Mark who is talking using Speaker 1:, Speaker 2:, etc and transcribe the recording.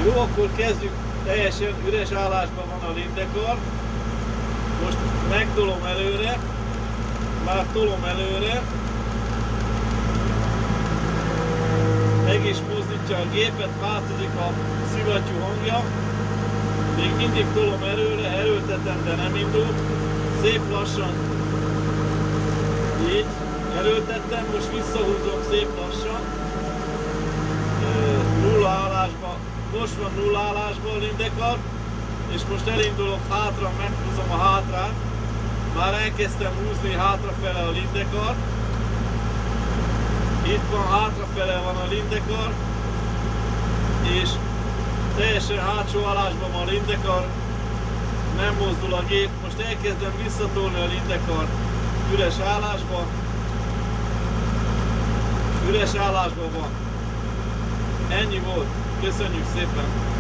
Speaker 1: Jó, akkor kezdjük. Teljesen üres állásban van a lindekar. Most megtolom előre. Már tolom előre. Meg is mozdítja a gépet, változik a szivattyú hangja. Még mindig tolom előre, erőltetem, de nem indul. Szép lassan. Így, erőltettem, most visszahúzom szép lassan. Nulla állásban. Most van nulla állásban a lindekar. És most elindulok hátra, meghúzom a hátrán. Már elkezdtem húzni hátrafele a lindekar. Itt van, hátrafele van a lindekar. És teljesen hátsó állásban van a lindekar. Nem mozdul a gép. Most elkezdem visszatolni a lindekar üres állásba. Üres állásban van. Ennyi volt. Köszönjük szépen!